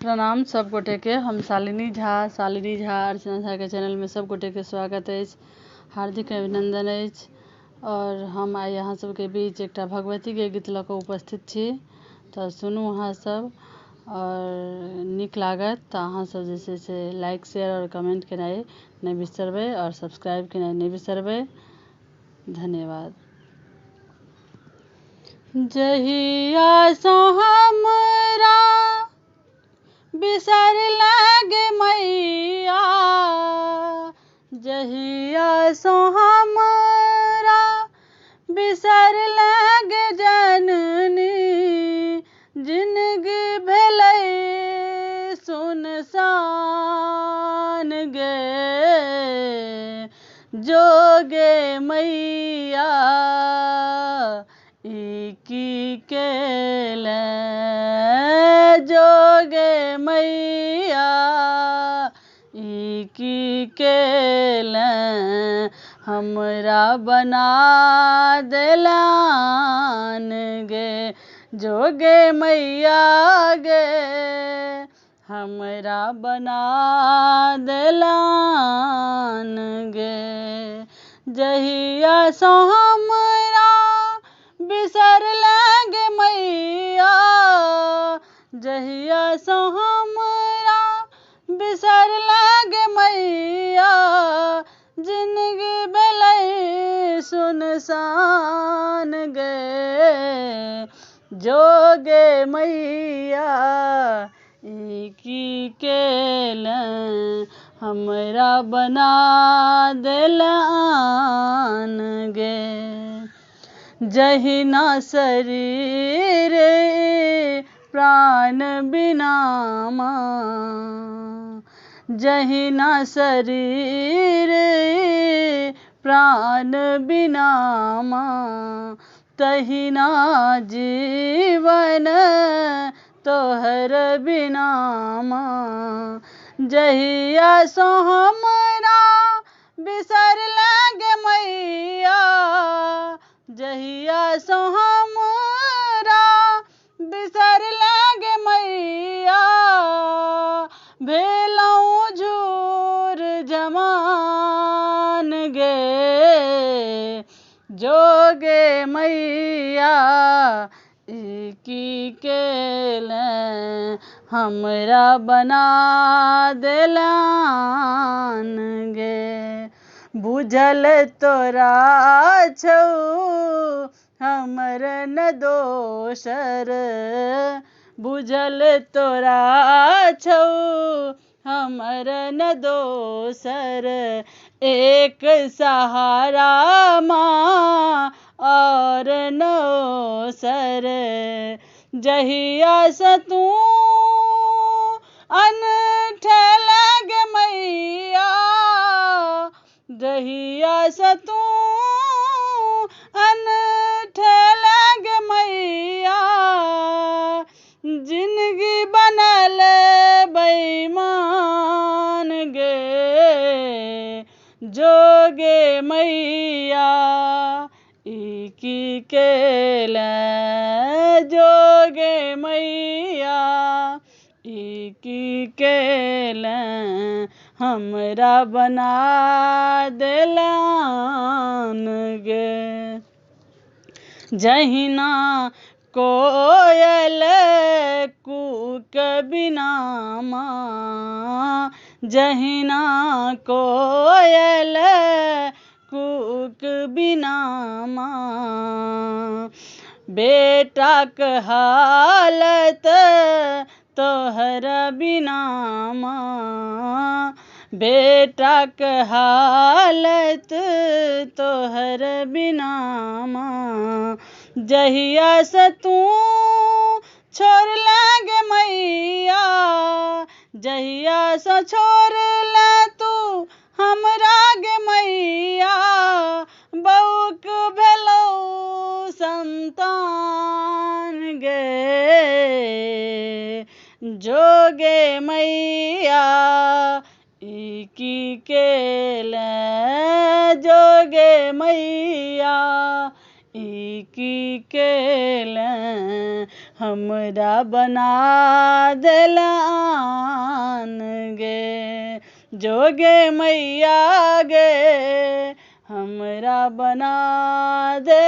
प्रणाम सब गोटे के। हम शालिनी झा अर्चना झा के चैनल में सब गोटे के स्वागत है, हार्दिक अभिनंदन है। और हम आइ अहाँ सबके बीच एक भगवती के गीत लऽ कऽ उपस्थित छी, तो सुनू अहाँ सब और नीक लागत तो अहाँ सब जे छै से लाइक शेयर और कमेंट केनाइ नहीं बिसरबै और सब्सक्राइब केनाइ नहीं बिसरबै। धन्यवाद। जहिया सँ हमरा बिसर लागे मैया, जहिया सँ हमरा बिसर लागे जननी, जिंदगी भेलै सुनसान गे, जोगे मैया ई की केले, जोगे मैया ई की केले, हमरा बना देलान गे, जोगे मैया गे हमरा बना देलान गे। जहिया सँ हमरा बिसर लागे मैया, जहिया सँ हमरा बिसर लागे मैया, जिंदगी भेलै सुनसान गे, जोगे मैया ई की केले, हमरा बना देलान गे। जहिना शरीर प्राण बिना माँ, जहिना शरीर प्राण बिना माँ, तहिना जीवन तोहर बिना माँ। जहिया सँ हमरा बिसर लागे मैया, जहिया सँ हमरा बिसर लागे मैया, भेलौं झूर जमान गे, जोगे मैया ई की केले, हमरा बना देलान गे। बुझल तोरा छौ हमर न दोसर, बुझल तोरा छौ हमर न दोसर, एक सहारा माँ और नौसर। जहिया सँ तू अनठे लागे मैया, जहिया सँ तू अनठे लागे मैया, जिंदगी बनल बेईमान गे, जोगे मैया ई की केले, जोगे मैया ई की केले, हमरा बना देलान गे। जहिना कोयल कूक बिना माँ, जहिना कोयल कूक बिना माँ, बेटाक हालत तोहर बिना माँ, बेटाक हालत तोहर बिना माँ। जहिया सँ तू छोड़ लागे मैया, जहिया सँ छोड़ला तू हमरा गे मैया, बौक भेलौ संतान गे, जोगे मैया ई की केले, जोगे मैया ई की केले, हमरा बना देला जोगे मैया गे हमरा बना दे